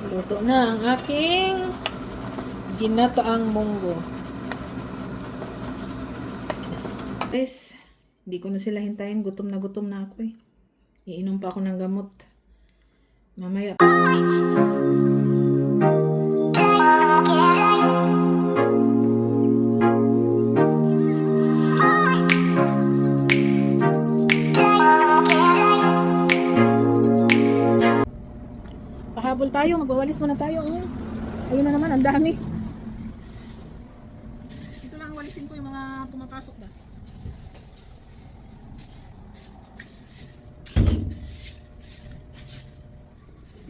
Luto na ang aking ginataang munggo. Guys, hindi ko na sila hintayin. Gutom na ako eh. Iinom pa ako ng gamot. Mamaya. Pahabol tayo. Magwawalis muna tayo. Oh. Ayun na naman. Ang dami. Ito lang walisin ko yung mga pumapasok ba.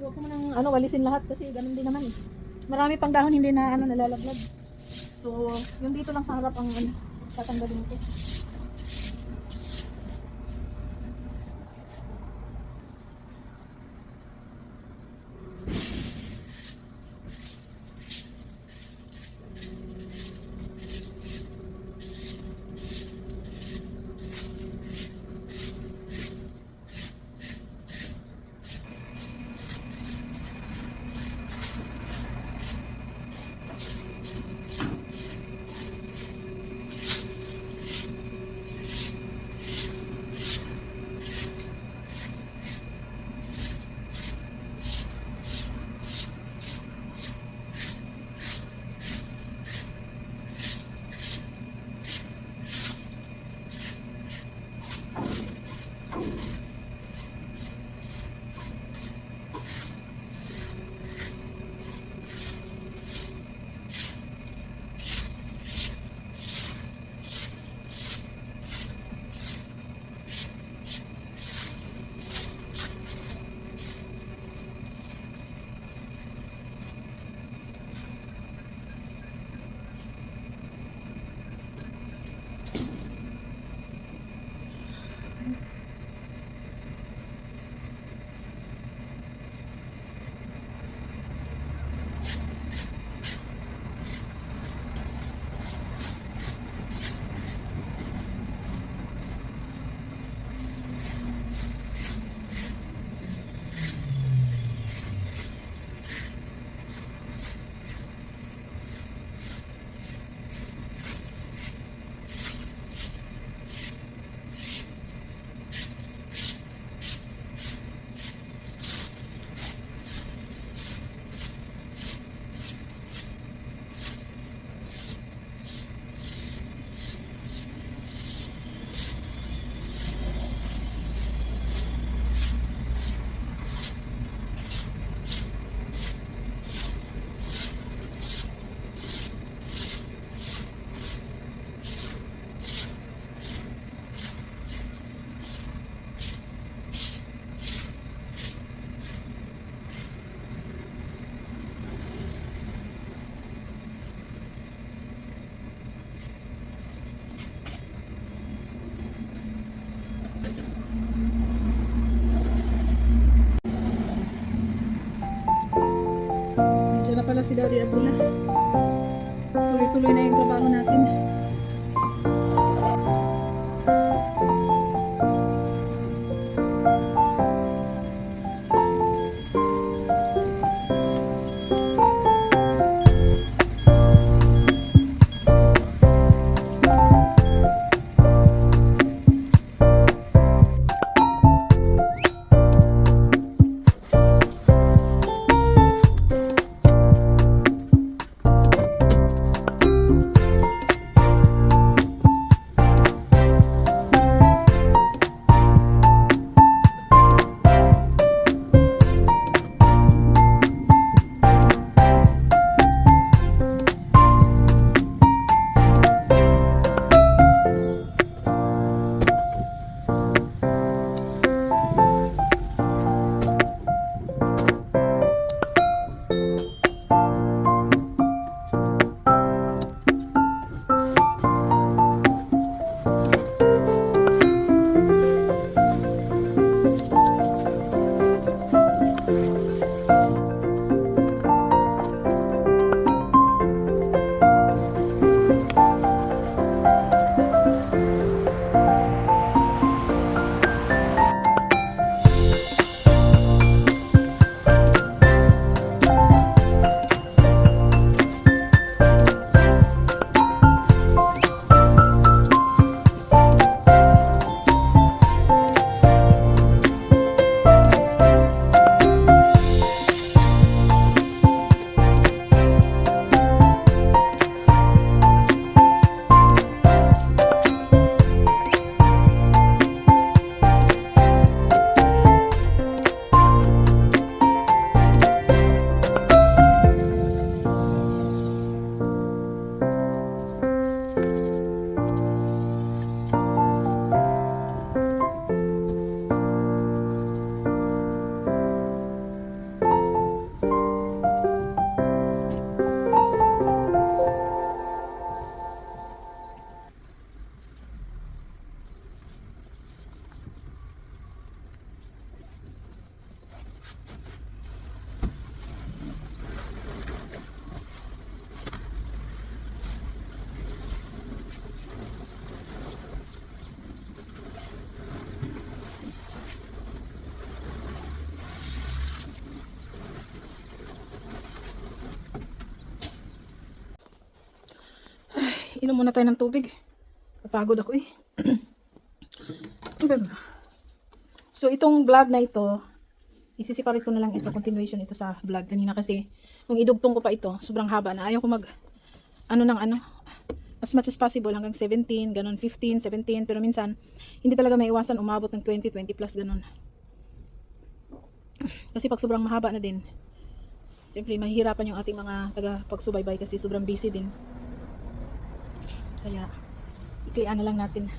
Huwag ko mo nang walisin lahat kasi ganun din naman eh. Marami pang dahon hindi na nalalaglag. So, yung dito lang sa harap ang tatanggalin ko. Nandiyan na pala si Daddy Abdullah. Tuloy-tuloy na yung trabaho natin. Inom muna tayo ng tubig. Napagod ako eh. So itong vlog na ito, isi-separate ko na lang ito, continuation ito sa vlog kanina kasi nung idugtong ko pa ito, sobrang haba na. Ayaw ko mag as much as possible hanggang 17, ganun, 15, 17, pero minsan hindi talaga maiwasan umabot ng 20, 20 plus ganun. Kasi pag sobrang mahaba na din, siyempre mahihirapan yung ating mga taga-pagsubaybay kasi sobrang busy din. Kaya iklian na lang natin.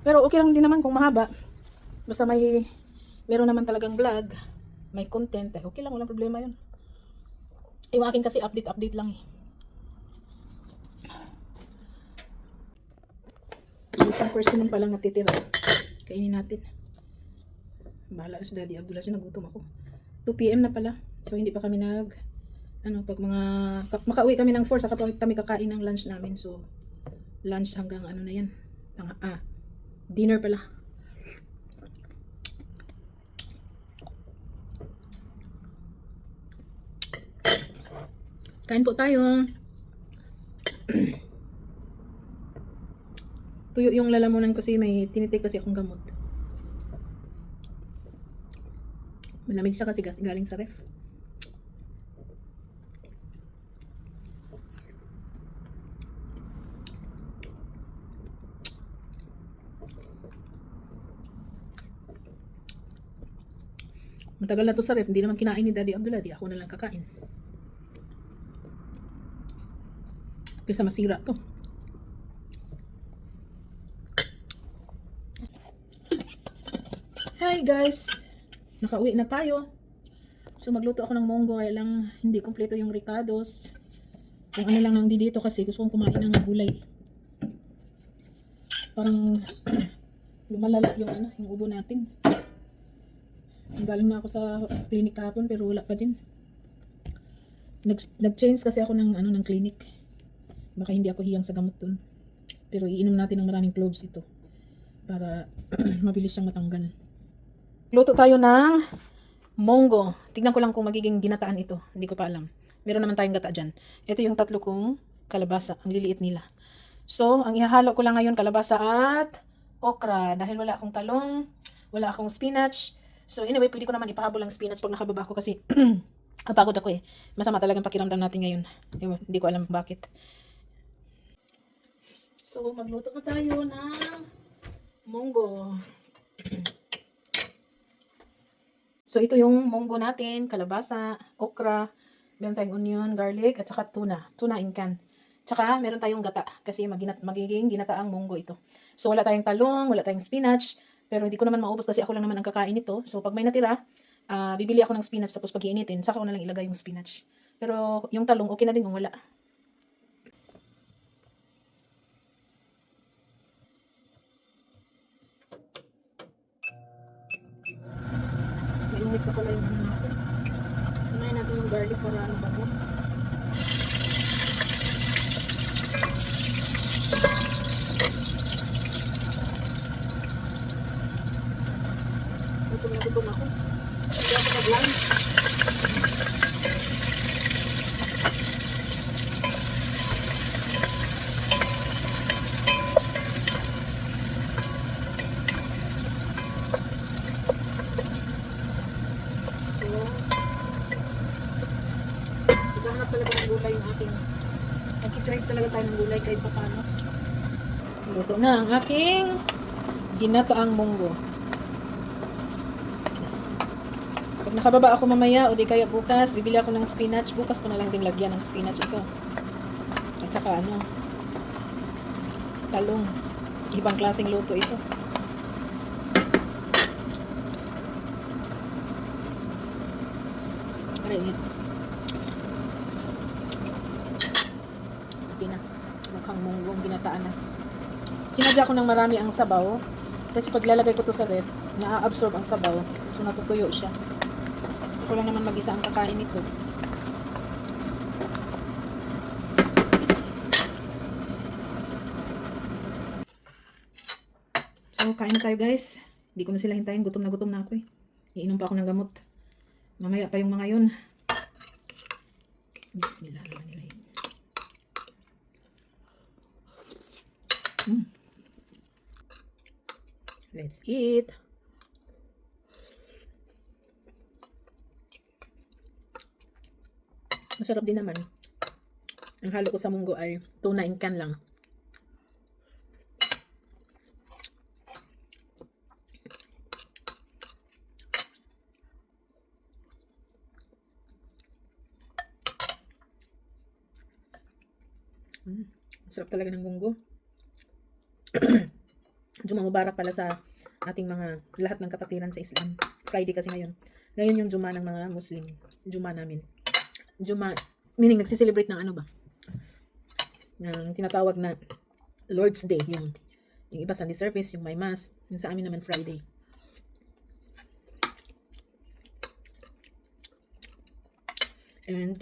Pero okay lang din naman kung mahaba. Basta meron naman talagang vlog, may content, okay lang, walang problema yun. Yung akin kasi update lang eh. Isang person pa lang natitira. Kainin natin. Bahala na si Daddy Abdullah siya, nagutom ako. 2 PM na pala. So hindi pa kami pag makauwi kami ng 4 saka kami kakain ng lunch namin. So lunch hanggang na yan. Dinner pala. Kain po tayo. Tuyo yung lalamunan kasi may tinitake kasi akong gamot. Malamig siya kasi galing sa ref. Matagal na to sa ref, hindi naman kinain ni Daddy Abdullah, di ako na lang kakain. Kaysa masira to. Hi guys! Nakauwi na tayo. So magluto ako ng munggo, kaya lang hindi kompleto yung ricados. Kung ano lang nandi dito kasi gusto kong kumain ng gulay. Parang lumalala yung ubo natin. Galing na ako sa clinic kahapon pero wala pa din. Nag-change kasi ako ng clinic. Baka hindi ako hiyang sa gamot dun. Pero iinom natin ng maraming cloves ito para mabilis siyang matanggal. Luto tayo ng munggo. Tignan ko lang kung magiging ginataan ito. Hindi ko pa alam. Meron naman tayong gata dyan. Ito yung 3 kong kalabasa. Ang liliit nila. So, ang ihahalo ko lang ngayon kalabasa at okra. Dahil wala akong talong, wala akong spinach. So, anyway, pwede ko naman ipahabol ang spinach pag nakababa ko kasi napagod ako eh. Masama talagang pakiramdam natin ngayon. Ewan, hindi ko alam bakit. So, magluto na tayo ng munggo. So, ito yung munggo natin, kalabasa, okra, meron tayong onion, garlic, at saka tuna. Tuna in can. Tsaka, meron tayong gata, kasi magiging ginataang munggo ito. So, wala tayong talong, wala tayong spinach, pero hindi ko naman maubos kasi ako lang naman ang kakain nito. So, pag may natira, bibili ako ng spinach, tapos pag iinitin, saka ko na lang ilagay yung spinach. Pero, yung talong, okay na din kung wala. Mainit na pala yung natin. Kunain natin yung garlic para bago. Gutom ako. Hindi ako mag-lunch. Naghahanap talaga ng gulay yung ating. Nag-crave talaga tayo ng gulay kahit pa paano. Luto na ang aking ginataang munggo. Pag nakababa ako mamaya o di kaya bukas, bibili ako ng spinach. Bukas ko na lang din lagyan ng spinach ito. At saka talong. Ibang klaseng luto ito. Aray, okay na. Mukhang munggong ginataan na. Sinadya ko ng marami ang sabaw. Kasi pag lalagay ko to sa ref, na-absorb ang sabaw. So natutuyo siya. Ako lang naman mag-isa ang kakain nito. So, kain na tayo guys. Hindi ko na sila hintayin. Gutom na ako eh. Iinom pa ako ng gamot. Mamaya pa yung mga yun. Bismillahirrahmanirrahim. Let's eat. Masarap din naman. Ang halo ko sa munggo ay tuna in can lang. Sarap talaga ng munggo. Juma Mubarak pala sa ating mga lahat ng kapatiran sa Islam. Friday kasi ngayon. Ngayon yung Juma ng mga Muslim. Juma namin. Juma, meaning nagsiselebrate ng ano ba? Ng tinatawag na Lord's Day. Yung iba Sunday service, yung may mass. Yung sa amin naman Friday. And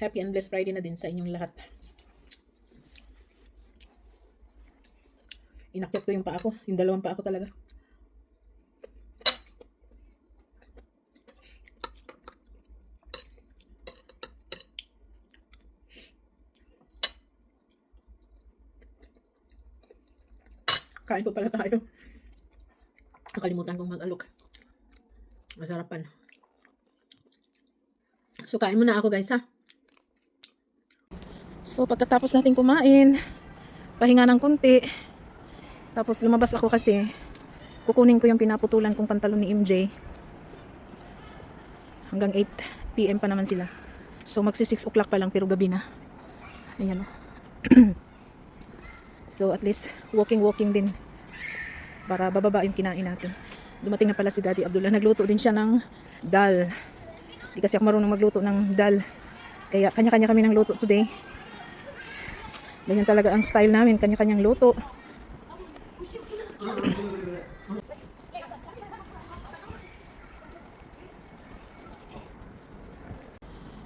happy and blessed Friday na din sa inyong lahat. Inakyat ko yung paa ko. Yung dalawang paa ko talaga. Kain po pala tayo. Nakalimutan kong mag-alok. Masarapan. So, kain muna ako guys ha. So, pagkatapos natin kumain, pahinga ng kunti. Tapos lumabas ako kasi kukunin ko yung pinaputulan kong pantalon ni MJ. Hanggang 8 PM pa naman sila. So, magsi 6 o'clock pa lang pero gabi na. Ayan o. So, at least walking din. Para bababa yung kinain natin. Dumating na pala si Daddy Abdullah. Nagluto din siya ng dal. Di kasi ako marunong magluto ng dal. Kaya kanya-kanya kami ng luto today. Ganyan talaga ang style namin. Kanya-kanyang luto.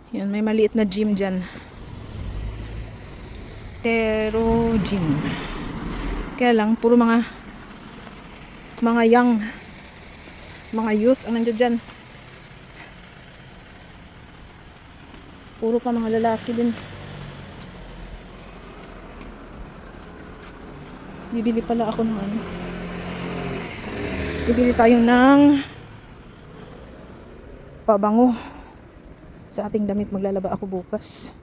Yan, may maliit na gym dyan. Pero gym. Kaya lang, puro mga young, mga youth ang nandiyan dyan. Puro pa mga lalaki din. Bibili pala ako ng ano. Bibili tayo ng pabango. Sa ating damit maglalaba ako bukas.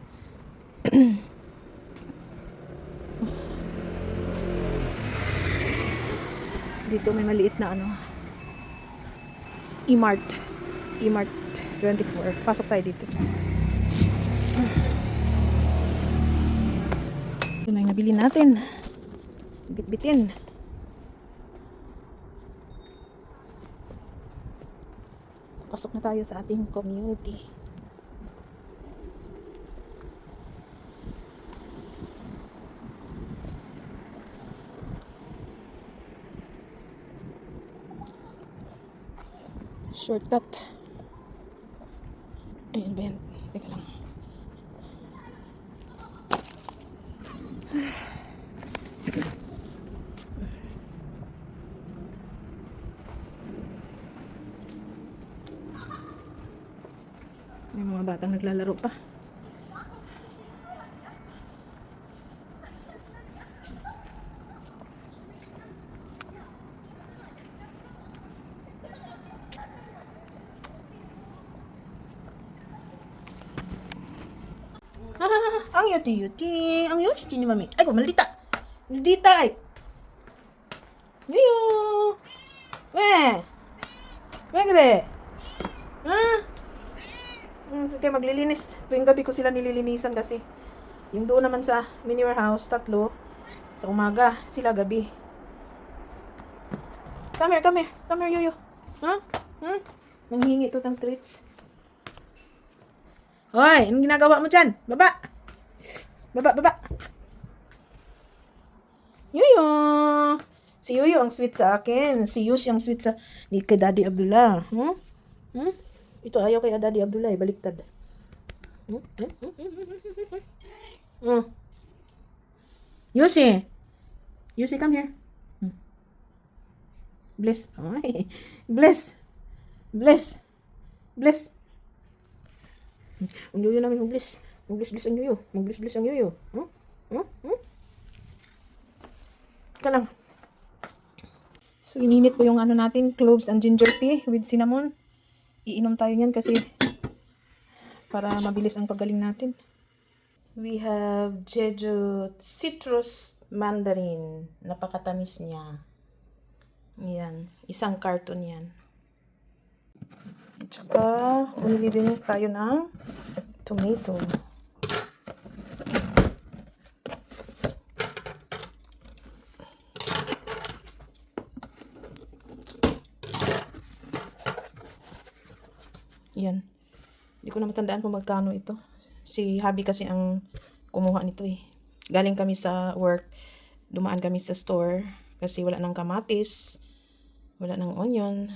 Dito may maliit na ano. E-Mart 24. Pasok tayo dito. Ito na yung nabili natin. Bit-bitin. Pasok na tayo sa ating community. Shortcut. Ayan ba yan? Teka lang. May mga batang naglalaro pa. Ang yuti-yuti. Ang yuti ni mami. Ay, maldita. Maldita ay. Yuyo. Weh. Weh, ha? Okay, maglilinis. Tuwing gabi ko sila nililinisan kasi. Yung doon naman sa mini warehouse, 3. Sa umaga, sila gabi. Come here, Yuyo. Ha? Nanghingi to ng treats. Hoy, anong ginagawa mo dyan? Baba. Yuyo. Si Yuyo ang sweet sa akin. Si Yush ang sweet sa ni kay Daddy Abdullah. Ito ayaw kay Daddy Abdullah, baliktad. Yushi, come here. Bless. Ay, bless. Ang yuyo namin, mag-bless ang yuyo. Mag-bless ang yuyo. Teka lang. So, ininit ko yung ano natin, cloves and ginger tea with cinnamon. Iinom tayo niyan kasi para mabilis ang paggaling natin. We have Jeju Citrus Mandarin. Napakatamis niya. Yan. Isang carton yan. At saka, bumili din tayo ng tomato. Yan. Hindi ko na matandaan kung magkano ito. Si Habi kasi ang kumuha nito eh. Galing kami sa work. Dumaan kami sa store kasi wala nang kamatis. Wala nang onion.